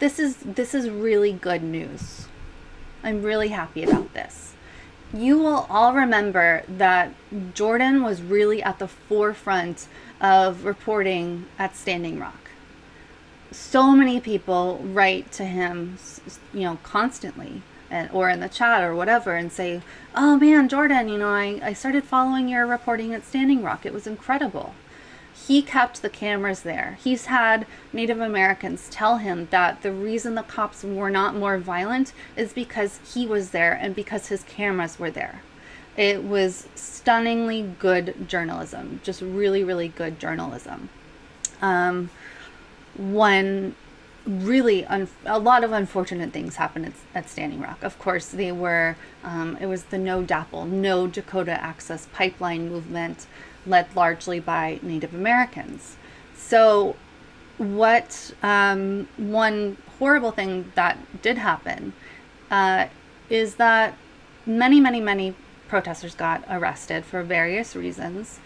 this is really good news. I'm really happy about this. You will all remember that Jordan was really at the forefront of reporting at Standing Rock. So many people write to him, constantly, or in the chat or whatever, and say, oh man, Jordan, I started following your reporting at Standing Rock. It was incredible. He kept the cameras there. He's had Native Americans tell him that the reason the cops were not more violent is because he was there and because his cameras were there. It was stunningly good journalism, just really, really good journalism. When really a lot of unfortunate things happened at Standing Rock. Of course, they were, it was the No DAPL, No Dakota Access Pipeline movement, led largely by Native Americans. So what, one horrible thing that did happen is that many protesters got arrested for various reasons.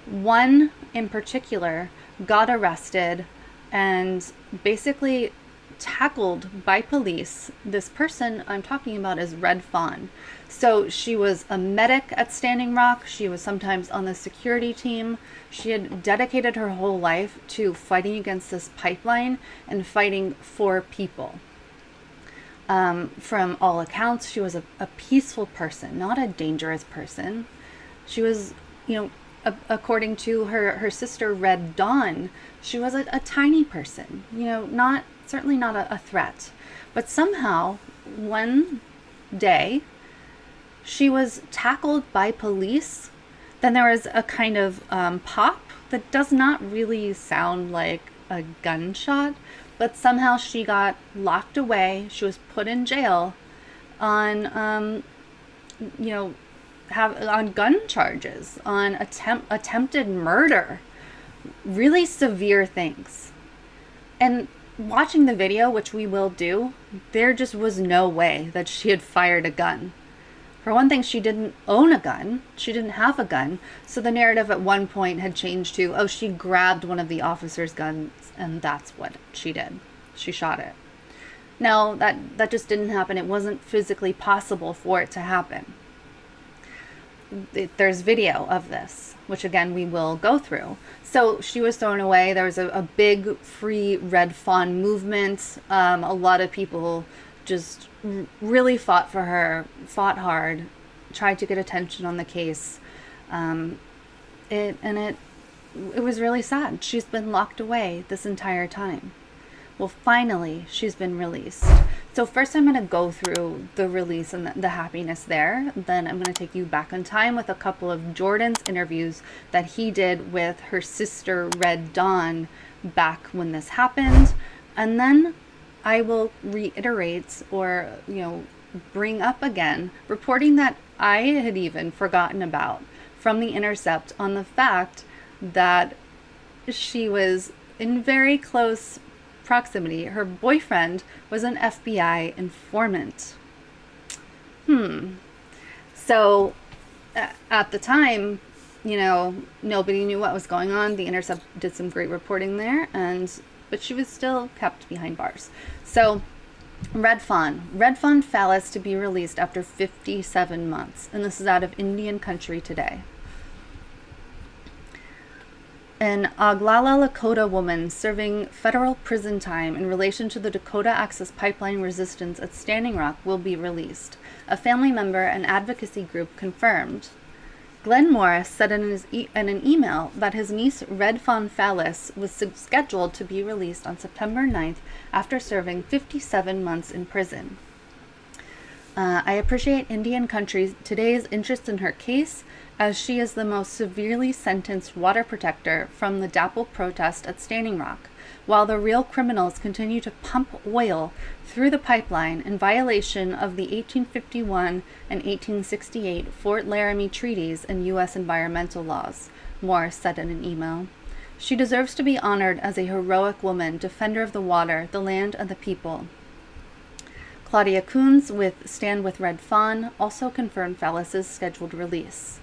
One in particular got arrested and basically tackled by police. This person I'm talking about is Red Fawn. So she was a medic at Standing Rock. She was sometimes on the security team. She had dedicated her whole life to fighting against this pipeline and fighting for people. From all accounts, she was a peaceful person, not a dangerous person. She was, according to her sister Red Dawn, she was a tiny person, certainly not a threat. But somehow, one day, she was tackled by police. Then there was a kind of pop that does not really sound like a gunshot, but somehow she got locked away. She was put in jail on, on gun charges, on attempted murder, really severe things. And watching the video, which we will do, there just was no way that she had fired a gun. For one thing, she didn't own a gun. She didn't have a gun. So the narrative at one point had changed to, oh, she grabbed one of the officer's guns and that's what she did. She shot it. No, that just didn't happen. It wasn't physically possible for it to happen. There's video of this, which again we will go through. So she was thrown away. There was a big free Red Fawn movement. A lot of people just really fought for her, fought hard, tried to get attention on the case. It was really sad. She's been locked away this entire time. Well, finally, she's been released. So first I'm going to go through the release and the happiness there. Then I'm going to take you back in time with a couple of Jordan's interviews that he did with her sister Red Dawn back when this happened. And then I will reiterate or, bring up again reporting that I had even forgotten about from The Intercept on the fact that she was in very close proximity. Her boyfriend was an FBI informant. So at the time, nobody knew what was going on. The Intercept did some great reporting there, but she was still kept behind bars. So Red Fawn Fallis to be released after 57 months. And this is out of Indian Country Today. An Oglala Lakota woman serving federal prison time in relation to the Dakota Access Pipeline resistance at Standing Rock will be released. A family member and advocacy group confirmed. Glenn Morris said in an email that his niece Red Fawn Fallis was scheduled to be released on September 9th after serving 57 months in prison. I appreciate Indian Country Today's interest in her case, as she is the most severely sentenced water protector from the DAPL protest at Standing Rock, while the real criminals continue to pump oil through the pipeline in violation of the 1851 and 1868 Fort Laramie treaties and U.S. environmental laws, Morris said in an email. She deserves to be honored as a heroic woman, defender of the water, the land, and the people. Claudia Coons with Stand with Red Fawn also confirmed Fallis's scheduled release.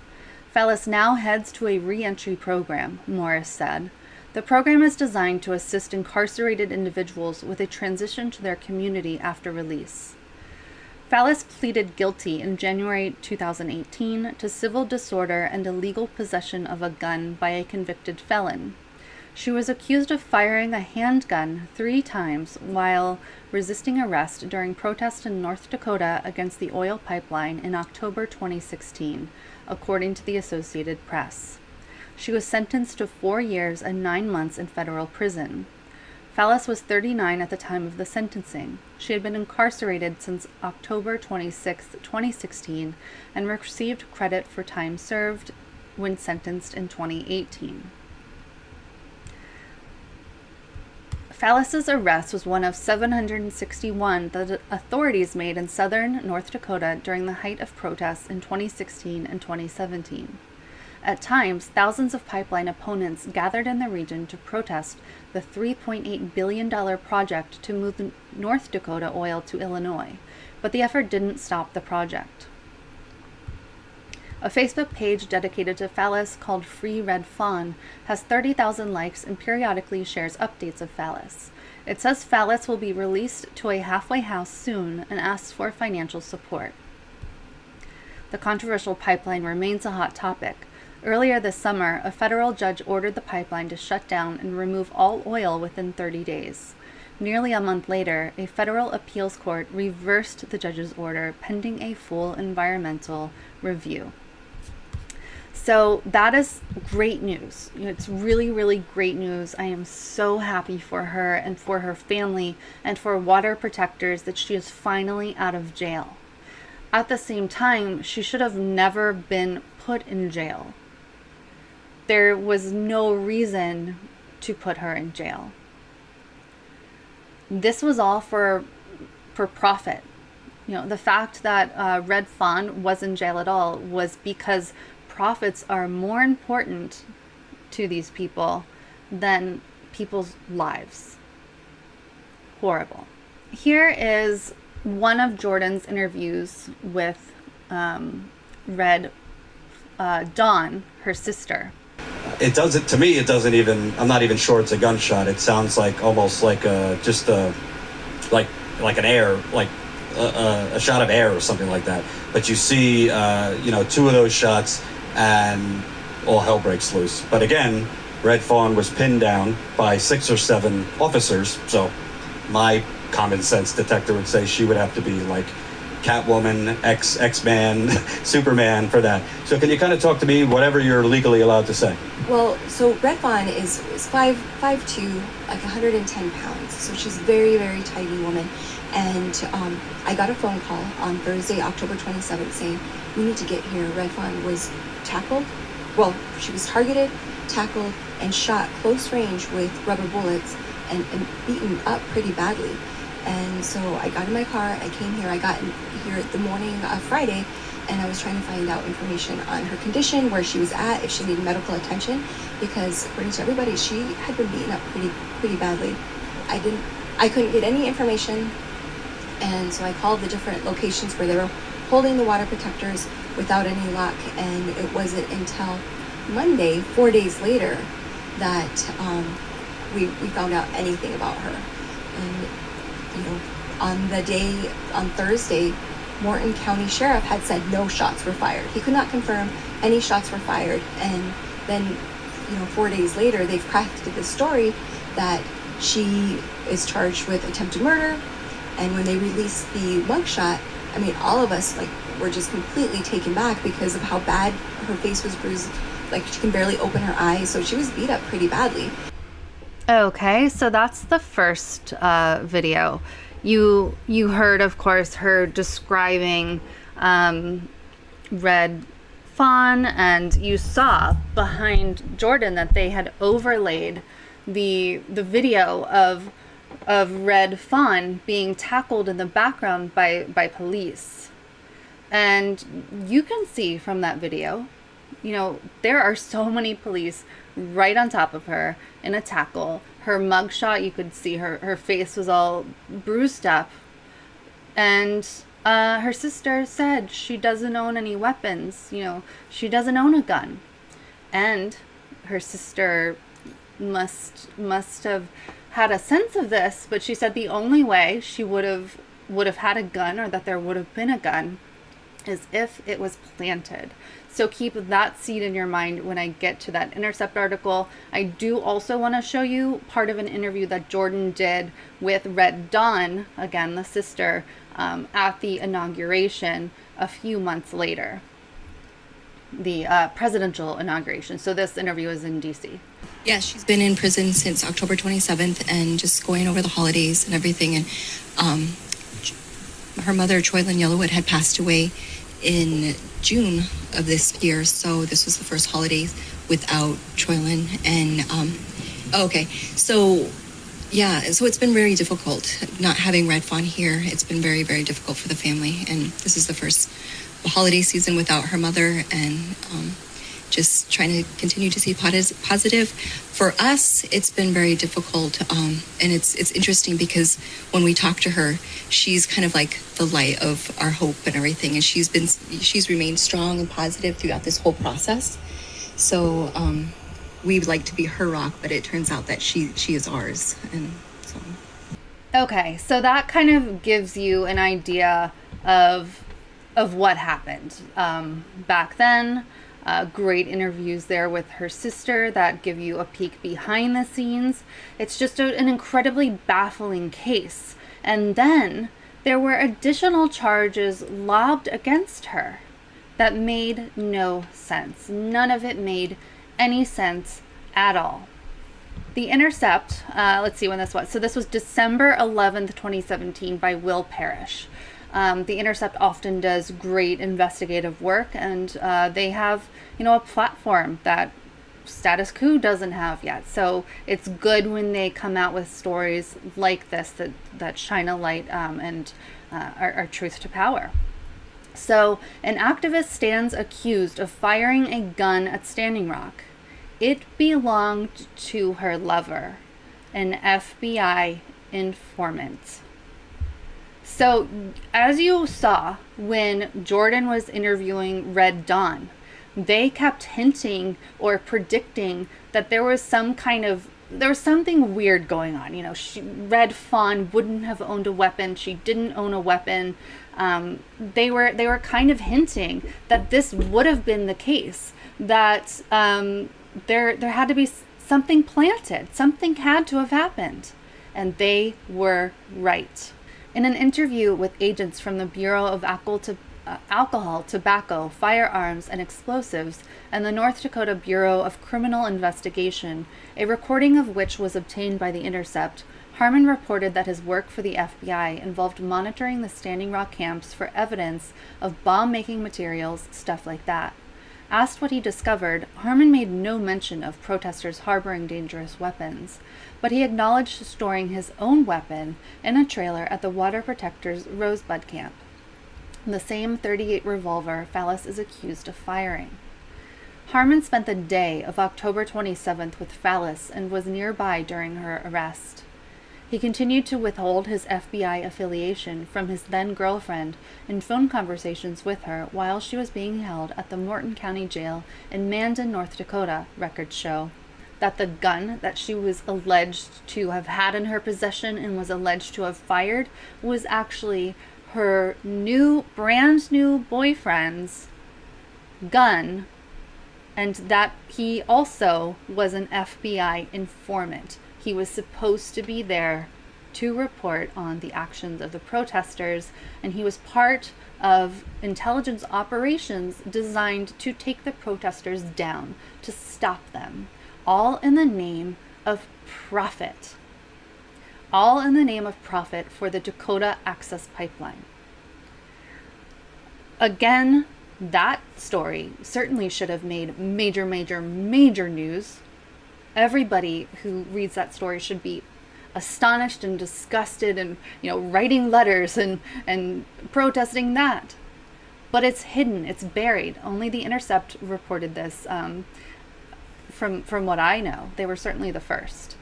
Fallis now heads to a re-entry program, Morris said. The program is designed to assist incarcerated individuals with a transition to their community after release. Fallis pleaded guilty in January 2018 to civil disorder and illegal possession of a gun by a convicted felon. She was accused of firing a handgun 3 times while resisting arrest during protests in North Dakota against the oil pipeline in October 2016, according to the Associated Press. She was sentenced to 4 years and 9 months in federal prison. Fallis was 39 at the time of the sentencing. She had been incarcerated since October 26, 2016, and received credit for time served when sentenced in 2018. Fallis's arrest was one of 761 that authorities made in southern North Dakota during the height of protests in 2016 and 2017. At times, thousands of pipeline opponents gathered in the region to protest the $3.8 billion project to move North Dakota oil to Illinois, but the effort didn't stop the project. A Facebook page dedicated to Fallis called Free Red Fawn has 30,000 likes and periodically shares updates of Fallis. It says Fallis will be released to a halfway house soon and asks for financial support. The controversial pipeline remains a hot topic. Earlier this summer, a federal judge ordered the pipeline to shut down and remove all oil within 30 days. Nearly a month later, a federal appeals court reversed the judge's order pending a full environmental review. So that is great news. It's really, really great news. I am so happy for her and for her family and for water protectors that she is finally out of jail. At the same time, she should have never been put in jail. There was no reason to put her in jail. This was all for profit. The fact that Red Fawn was in jail at all was because profits are more important to these people than people's lives. Horrible. Here is one of Jordan's interviews with Dawn, her sister. It doesn't, to me, it doesn't even, I'm not even sure it's a gunshot. It sounds like almost like just a, like an air, like a shot of air or something like that. But you see, 2 of those shots and all hell breaks loose. But again, Red Fawn was pinned down by 6 or 7 officers. So my common sense detector would say she would have to be like Catwoman, X-Man, Superman for that. So can you kind of talk to me, whatever you're legally allowed to say? Well, so Red Fawn is 5'2", like 110 pounds. So she's a very, very tiny woman. And I got a phone call on Thursday, October 27th, saying, we need to get here. Red Fawn was tackled. Well, she was targeted, tackled, and shot close range with rubber bullets and beaten up pretty badly. And so I got in my car, I came here, I got here the morning of Friday, and I was trying to find out information on her condition, where she was at, if she needed medical attention, because according to everybody, she had been beaten up pretty badly. I couldn't get any information, and so I called the different locations where they were holding the water protectors without any luck, and it wasn't until Monday, 4 days later, that we found out anything about her. And on Thursday, Morton County Sheriff had said no shots were fired. He could not confirm any shots were fired. And then, 4 days later, they've crafted this story that she is charged with attempted murder. And when they released the mugshot, I mean, all of us were just completely taken back because of how bad her face was bruised. Like, she can barely open her eyes, so she was beat up pretty badly. Okay, so that's the first video. You heard, of course, her describing Red Fawn, and you saw behind Jordan that they had overlaid the video of Red Fawn being tackled in the background by police. And you can see from that video, there are so many police right on top of her in a tackle. Her mugshot, you could see her face was all bruised up. And her sister said she doesn't own any weapons. She doesn't own a gun. And her sister must have had a sense of this, but she said the only way she would have had a gun, or that there would have been a gun, is if it was planted. So keep that seed in your mind when I get to that Intercept article. I do also want to show you part of an interview that Jordan did with Red Dawn, again the sister, at the inauguration a few months later, the presidential inauguration. So this interview is in DC. Yeah, she's been in prison since October 27th and just going over the holidays and everything. And her mother, Troylyn Yellowwood, had passed away in June of this year, so this was the first holiday without Troylyn. And okay, so yeah, so it's been very difficult not having Red Fawn here. It's been very, very difficult for the family, and this is the first holiday season without her mother, and just trying to continue to see positive. For us, it's been very difficult, and it's interesting because when we talk to her, she's kind of like the light of our hope and everything, and she's remained strong and positive throughout this whole process. So we'd like to be her rock, but it turns out that she is ours, and so. Okay, so that kind of gives you an idea of what happened back then. Great interviews there with her sister that give you a peek behind the scenes. It's just an incredibly baffling case. And then there were additional charges lobbed against her that made no sense. None of it made any sense at all. The Intercept, let's see when this was. So this was December 11th, 2017 by Will Parrish. The Intercept often does great investigative work, and they have, a platform that Status Coup doesn't have yet. So it's good when they come out with stories like this that shine a light and are truth to power. So an activist stands accused of firing a gun at Standing Rock. It belonged to her lover, an FBI informant. So, as you saw when Jordan was interviewing Red Dawn, they kept hinting or predicting that there was something weird going on. Red Fawn wouldn't have owned a weapon. She didn't own a weapon. They were kind of hinting that this would have been the case. That there had to be something planted. Something had to have happened, and they were right. In an interview with agents from the Bureau of Alcohol, Tobacco, Firearms, and Explosives and the North Dakota Bureau of Criminal Investigation, a recording of which was obtained by The Intercept, Harmon reported that his work for the FBI involved monitoring the Standing Rock camps for evidence of bomb-making materials, stuff like that. Asked what he discovered, Harmon made no mention of protesters harboring dangerous weapons, but he acknowledged storing his own weapon in a trailer at the Water Protectors Rosebud Camp, the same .38 revolver Fallis is accused of firing. Harmon spent the day of October 27th with Fallis and was nearby during her arrest. He continued to withhold his FBI affiliation from his then-girlfriend in phone conversations with her while she was being held at the Morton County Jail in Mandan, North Dakota, records show. That the gun that she was alleged to have had in her possession and was alleged to have fired was actually her brand new boyfriend's gun, and that he also was an FBI informant. He was supposed to be there to report on the actions of the protesters, and he was part of intelligence operations designed to take the protesters down, to stop them, all in the name of profit. All in the name of profit for the Dakota Access Pipeline. Again, that story certainly should have made major news. Everybody who reads that story should be astonished and disgusted and, writing letters and protesting that. But it's hidden, it's buried. Only The Intercept reported this. From what I know, they were certainly the first.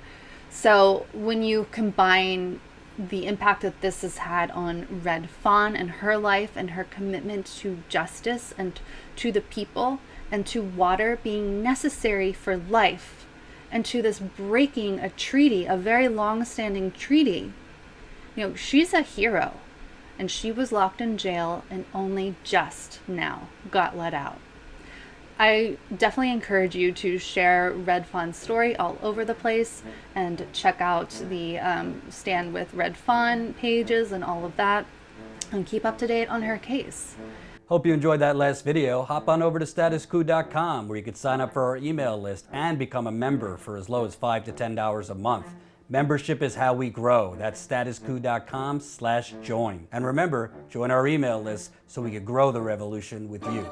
So when you combine the impact that this has had on Red Fawn and her life and her commitment to justice and to the people and to water being necessary for life, and to this breaking a treaty, a very long-standing treaty. You know, she's a hero, and she was locked in jail and only just now got let out. I definitely encourage you to share Red Fawn's story all over the place and check out the Stand with Red Fawn pages and all of that, and keep up to date on her case. Hope you enjoyed that last video. Hop on over to statuscoup.com where you can sign up for our email list and become a member for as low as $5 to $10 a month. Membership is how we grow. That's statuscoup.com/join. And remember, join our email list so we can grow the revolution with you.